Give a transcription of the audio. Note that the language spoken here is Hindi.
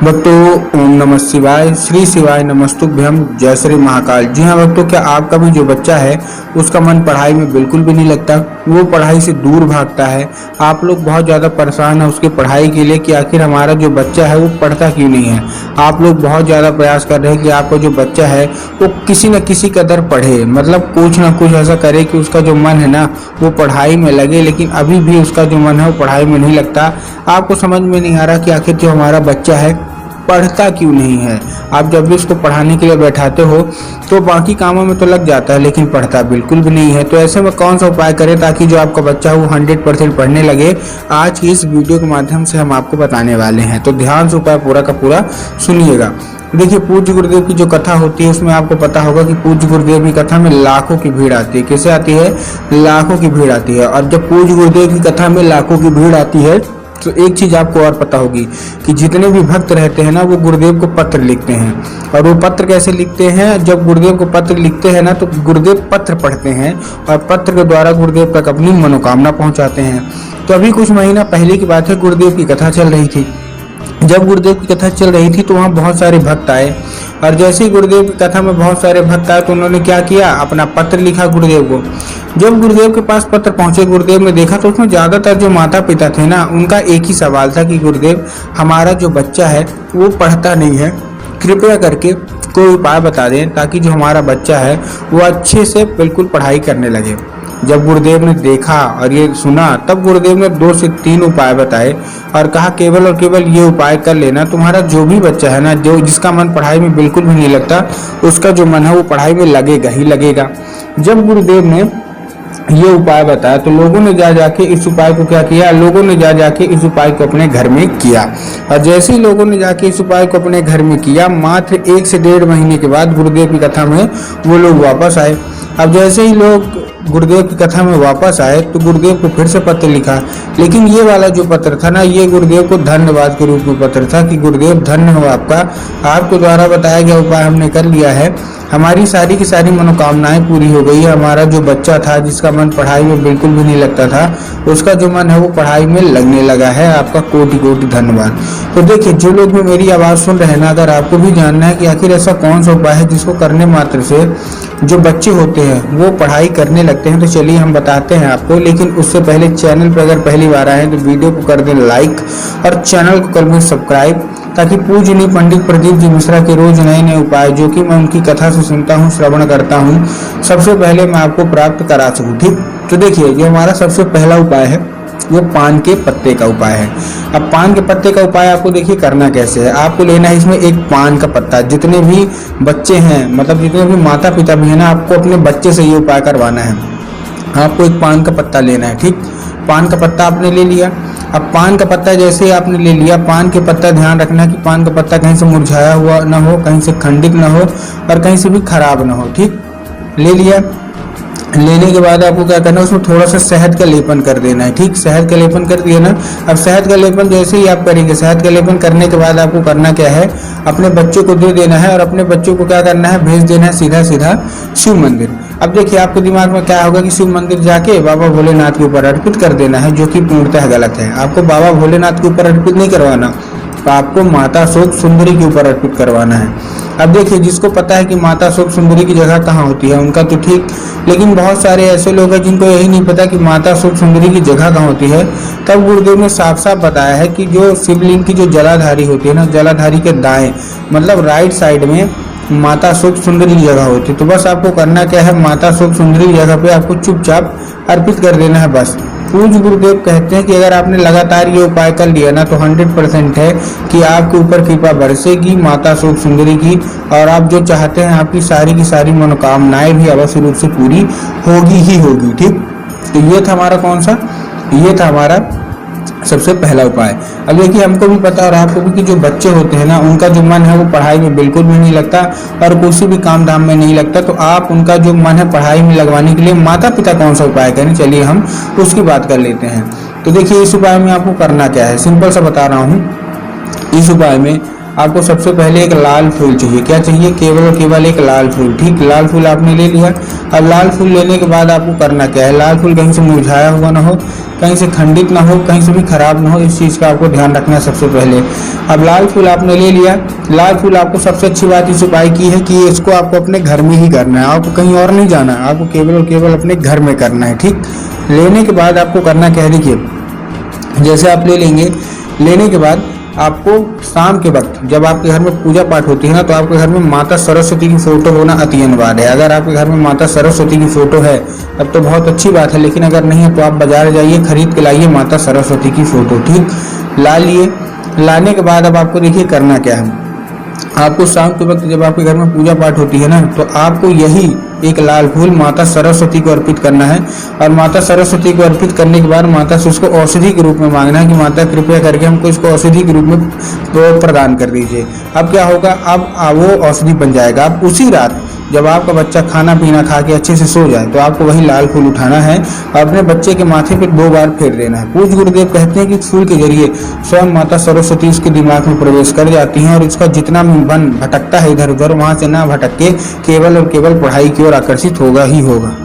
भक्तों, ओम नमः शिवाय, श्री शिवाय नमस्तुभ्यम, जय श्री महाकाल। जी हाँ भक्तों, क्या आपका भी जो बच्चा है उसका मन पढ़ाई में बिल्कुल भी नहीं लगता, वो पढ़ाई से दूर भागता है। आप लोग बहुत ज़्यादा परेशान हैं उसकी पढ़ाई के लिए कि आखिर हमारा जो बच्चा है वो पढ़ता क्यों नहीं है। आप लोग बहुत ज़्यादा प्रयास कर रहे हैं कि आपका जो बच्चा है वो किसी न किसी कदर पढ़े, मतलब कुछ ना कुछ ऐसा करे कि उसका जो मन है ना वो पढ़ाई में लगे, लेकिन अभी भी उसका जो मन है वो पढ़ाई में नहीं लगता। आपको समझ में नहीं आ रहा कि आखिर जो हमारा बच्चा है पढ़ता क्यों नहीं है। आप जब भी उसको पढ़ाने के लिए बैठाते हो तो बाकी कामों में तो लग जाता है, लेकिन पढ़ता बिल्कुल भी नहीं है। तो ऐसे में कौन सा उपाय करें ताकि जो आपका बच्चा वो 100% पढ़ने लगे, आज की इस वीडियो के माध्यम से हम आपको बताने वाले हैं। तो ध्यान से उपाय पूरा का पूरा सुनिएगा। देखिए, पूज्य गुरुदेव की जो कथा होती है उसमें आपको पता होगा कि पूज्य गुरुदेव की कथा में लाखों की भीड़ आती है। कैसे आती है? लाखों की भीड़ आती है। और जब पूज्य गुरुदेव की कथा में लाखों की भीड़ आती है तो एक चीज आपको और पता होगी कि जितने भी भक्त रहते हैं ना वो गुरुदेव को पत्र लिखते हैं। और वो पत्र कैसे लिखते हैं? जब गुरुदेव को पत्र लिखते हैं ना तो गुरुदेव पत्र पढ़ते हैं और पत्र के द्वारा गुरुदेव तक अपनी मनोकामना पहुंचाते हैं। तो अभी कुछ महीना पहले की बात है, गुरुदेव की कथा चल रही थी। जब गुरुदेव की कथा चल रही थी तो वहाँ बहुत सारे भक्त आए, और जैसे ही गुरुदेव की कथा में बहुत सारे भक्त आए तो उन्होंने क्या किया, अपना पत्र लिखा गुरुदेव को। जब गुरुदेव के पास पत्र पहुंचे, गुरुदेव ने देखा तो उसमें ज्यादातर जो माता पिता थे ना उनका एक ही सवाल था कि गुरुदेव, हमारा जो बच्चा है वो पढ़ता नहीं है, कृपया करके कोई उपाय बता दें ताकि जो हमारा बच्चा है वो अच्छे से बिल्कुल पढ़ाई करने लगे। जब गुरुदेव ने देखा और ये सुना तब गुरुदेव ने 2 से 3 उपाय बताए और कहा केवल और केवल ये उपाय कर लेना, तुम्हारा जो भी बच्चा है ना, जो जिसका मन पढ़ाई में बिल्कुल भी नहीं लगता, उसका जो मन है वो पढ़ाई में लगेगा ही लगेगा। जब गुरुदेव ने ये उपाय बताया तो लोगों ने जा जाके इस उपाय को क्या किया, लोगों ने जा जाके इस उपाय को अपने घर में किया। और जैसे ही लोगों ने जाके इस उपाय को अपने घर में किया, मात्र 1 से 1.5 महीने के बाद गुरुदेव की कथा में वो लोग वापस आए। अब जैसे ही लोग गुरुदेव की कथा में वापस आए तो गुरुदेव को फिर से पत्र लिखा, लेकिन ये वाला जो पत्र था ना ये गुरुदेव को धन्यवाद के रूप में पत्र था कि गुरुदेव धन्य हो आपका, आपके द्वारा बताया गया उपाय हमने कर लिया है, हमारी सारी की सारी मनोकामनाएं पूरी हो गई है। हमारा जो बच्चा था जिसका मन पढ़ाई में बिल्कुल भी नहीं लगता था, उसका जो मन है वो पढ़ाई में लगने लगा है। आपका कोटि कोटि धन्यवाद। तो देखिए, जो लोग भी मेरी आवाज़ सुन रहे हैं ना, अगर आपको भी जानना है कि आखिर ऐसा कौन सा उपाय है जिसको करने मात्र से जो बच्चे होते हैं वो पढ़ाई करने लगते हैं, तो चलिए हम बताते हैं आपको। लेकिन उससे पहले चैनल पर अगर पहली बार आए तो वीडियो को कर दें लाइक और चैनल को कर लें सब्सक्राइब, ताकि पूजनीय पंडित प्रदीप जी मिश्रा के रोज नए नए उपाय जो कि मैं उनकी कथा से सुनता हूँ, श्रवण करता हूँ, सबसे पहले मैं आपको प्राप्त करा सकूँ। ठीक, तो देखिए, जो हमारा सबसे पहला उपाय है वो पान के पत्ते का उपाय है। अब पान के पत्ते का उपाय आपको देखिए करना कैसे है। आपको लेना है इसमें एक पान का पत्ता। जितने भी बच्चे हैं, मतलब जितने भी माता पिता भी है ना, आपको अपने बच्चे से ये उपाय करवाना है। आपको एक पान का पत्ता लेना है। ठीक, पान का पत्ता आपने ले लिया। अब पान का पत्ता जैसे ही आपने ले लिया, पान के पत्ता ध्यान रखना कि पान का पत्ता कहीं से मुरझाया हुआ ना हो, कहीं से खंडित ना हो और कहीं से भी खराब ना हो। ठीक, ले लिया। लेने के बाद आपको क्या करना है, उसमें थोड़ा सा शहद का लेपन कर देना है। ठीक, शहद का लेपन कर दिया ना। अब शहद का लेपन जैसे ही आप करेंगे, शहद का लेपन करने के बाद आपको करना क्या है, अपने बच्चों को दे देना है और अपने बच्चों को क्या करना है, भेज देना है सीधा सीधा शिव मंदिर। अब देखिए, आपके दिमाग में क्या होगा कि शिव मंदिर जाके बाबा भोलेनाथ के ऊपर अर्पित कर देना है, जो कि पूर्णतः गलत है। आपको बाबा भोलेनाथ के ऊपर अर्पित नहीं करवाना, तो आपको माता शोक सुंदरी के ऊपर अर्पित करवाना है। अब देखिए, जिसको पता है कि माता शोक सुंदरी की जगह कहाँ होती है उनका तो ठीक, लेकिन बहुत सारे ऐसे लोग हैं जिनको यही नहीं पता कि माता शोक सुंदरी की जगह कहाँ होती है। तब गुरुदेव ने साफ साफ बताया है कि जो शिवलिंग की जो जलाधारी होती है ना, जलाधारी के दाएं मतलब राइट साइड में माता शोक सुंदरी की जगह होती है। तो बस आपको करना क्या है, माता शोक सुंदरी की जगह पे आपको चुपचाप अर्पित कर देना है बस। पूज्य गुरुदेव कहते हैं कि अगर आपने लगातार ये उपाय कर लिया ना तो 100% है कि आपके ऊपर कृपा बरसेगी माता शोक सुंदरी की, और आप जो चाहते हैं आपकी सारी की सारी मनोकामनाएं भी अवश्य रूप से पूरी होगी ही होगी। ठीक, तो ये था हमारा कौन सा, ये था हमारा सबसे पहला उपाय। अब देखिए, हमको भी पता और आपको भी कि जो बच्चे होते हैं ना उनका जो मन है वो पढ़ाई में बिल्कुल भी नहीं लगता और किसी भी काम धाम में नहीं लगता। तो आप उनका जो मन है पढ़ाई में लगवाने के लिए माता पिता कौन सा उपाय करें, चलिए हम उसकी बात कर लेते हैं। तो देखिए, इस उपाय में आपको करना क्या है, सिंपल सा बता रहा हूँ। इस उपाय में आपको सबसे पहले एक लाल फूल चाहिए। क्या चाहिए? केवल और केवल एक लाल फूल। ठीक, लाल फूल आपने ले लिया। अब लाल फूल लेने के बाद आपको करना क्या है, लाल फूल कहीं से मुरझाया हुआ ना हो, कहीं से खंडित ना हो, कहीं से भी खराब ना हो, इस चीज़ का आपको ध्यान रखना है सबसे पहले। अब लाल फूल आपने ले लिया। लाल फूल आपको सबसे अच्छी बात इस उपाय की है कि इसको आपको अपने घर में ही करना है, आपको कहीं और नहीं जाना है, आपको केवल और केवल अपने घर में करना है। ठीक, लेने के बाद आपको करना क्या है, देखिए जैसे आप ले लेंगे, लेने के बाद आपको शाम के वक्त जब आपके घर में पूजा पाठ होती है ना, तो आपके घर में माता सरस्वती की फोटो होना अति अनिवार्य है। अगर आपके घर में माता सरस्वती की फोटो है तब तो बहुत अच्छी बात है, लेकिन अगर नहीं है तो आप बाजार जाइए, खरीद के लाइए माता सरस्वती की फोटो। ठीक, ला लिए। लाने के बाद अब आपको देखिए करना क्या है, आपको शाम के वक्त जब आपके घर में पूजा पाठ होती है ना, तो आपको यही एक लाल फूल माता सरस्वती को अर्पित करना है। और माता सरस्वती को अर्पित करने के बाद माता से उसको औषधि के रूप में मांगना है कि माता कृपया करके हमको इसको औषधि के रूप में प्रदान कर दीजिए। अब क्या होगा, अब वो औषधि बन जाएगा। अब उसी रात जब आपका बच्चा खाना पीना खा के अच्छे से सो जाए तो आपको वही लाल फूल उठाना है और अपने बच्चे के माथे पे 2 बार फेर देना है। पूज्य गुरुदेव कहते हैं कि इस फूल के जरिए स्वयं माता सरस्वती उसके दिमाग में प्रवेश कर जाती हैं और इसका जितना मन भटकता है इधर उधर, वहां से ना भटक के केवल और केवल पढ़ाई की ओर आकर्षित होगा ही होगा।